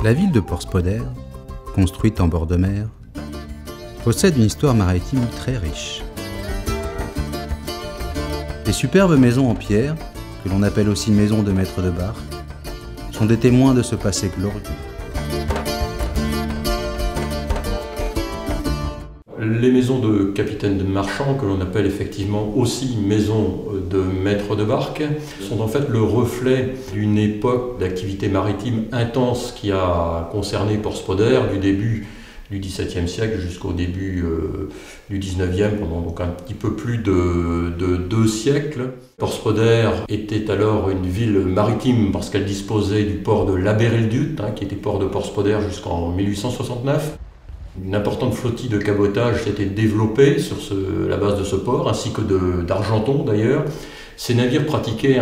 La ville de Porspoder, construite en bord de mer, possède une histoire maritime très riche. Les superbes maisons en pierre, que l'on appelle aussi maisons de maîtres de barque, sont des témoins de ce passé glorieux. Les maisons de capitaines de marchands, que l'on appelle effectivement aussi maisons de maîtres de barque, sont en fait le reflet d'une époque d'activité maritime intense qui a concerné Porspoder du début du XVIIe siècle jusqu'au début du XIXe, pendant donc un petit peu plus de 2 siècles. Porspoder était alors une ville maritime parce qu'elle disposait du port de Laberelduut, qui était port de Porspoder jusqu'en 1869. Une importante flottille de cabotage s'était développée sur la base de ce port, ainsi que d'Argenton d'ailleurs. Ces navires pratiquaient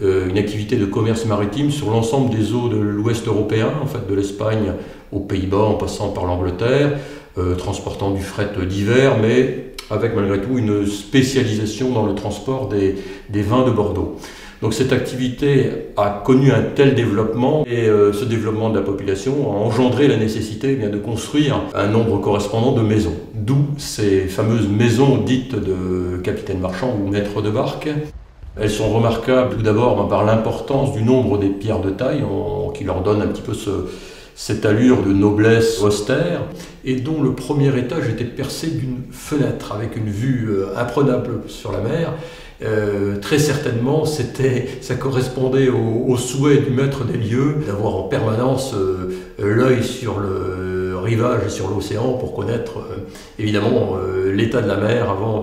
une activité de commerce maritime sur l'ensemble des eaux de l'ouest européen, en fait de l'Espagne aux Pays-Bas en passant par l'Angleterre, transportant du fret d'hiver, mais avec malgré tout une spécialisation dans le transport des vins de Bordeaux. Donc cette activité a connu un tel développement et ce développement de la population a engendré la nécessité de construire un nombre correspondant de maisons. D'où ces fameuses maisons dites de capitaines marchands ou maîtres de barque. Elles sont remarquables tout d'abord par l'importance du nombre des pierres de taille qui leur donne un petit peu cette allure de noblesse austère et dont le premier étage était percé d'une fenêtre avec une vue imprenable sur la mer. Très certainement, ça correspondait au souhait du maître des lieux d'avoir en permanence l'œil sur le rivage et sur l'océan pour connaître évidemment l'état de la mer avant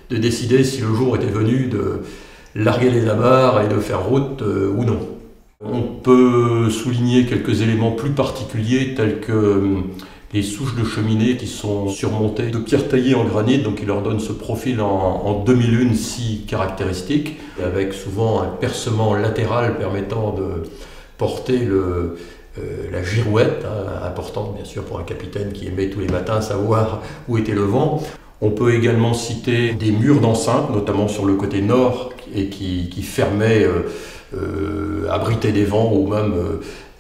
de décider si le jour était venu de larguer les amarres et de faire route ou non. On peut souligner quelques éléments plus particuliers tels que les souches de cheminée qui sont surmontées de pierres taillées en granit, donc qui leur donnent ce profil en demi-lune si caractéristique, avec souvent un percement latéral permettant de porter la girouette, importante bien sûr pour un capitaine qui aimait tous les matins savoir où était le vent. On peut également citer des murs d'enceinte, notamment sur le côté nord, et qui fermaient, abritaient des vents ou même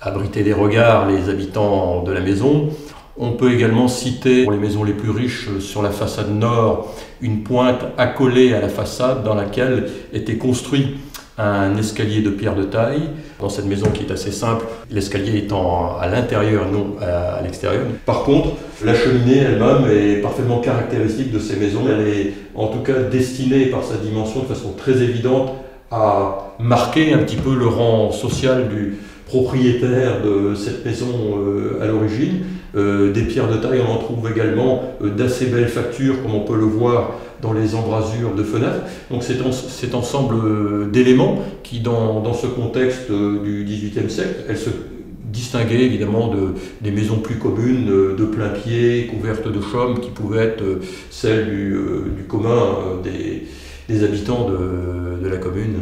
abritaient des regards les habitants de la maison. On peut également citer, pour les maisons les plus riches, sur la façade nord, une pointe accolée à la façade dans laquelle était construit un escalier de pierre de taille. Dans cette maison qui est assez simple, l'escalier étant à l'intérieur, non à l'extérieur. Par contre, la cheminée elle-même est parfaitement caractéristique de ces maisons. Elle est en tout cas destinée par sa dimension de façon très évidente à marquer un petit peu le rang social du propriétaire de cette maison à l'origine. Des pierres de taille, on en trouve également d'assez belles factures, comme on peut le voir dans les embrasures de fenêtres. Donc cet ensemble d'éléments qui, dans ce contexte du XVIIIe siècle, elles se distinguaient évidemment des maisons plus communes, de plain-pied, couvertes de chaume, qui pouvaient être celles du commun des habitants de la commune.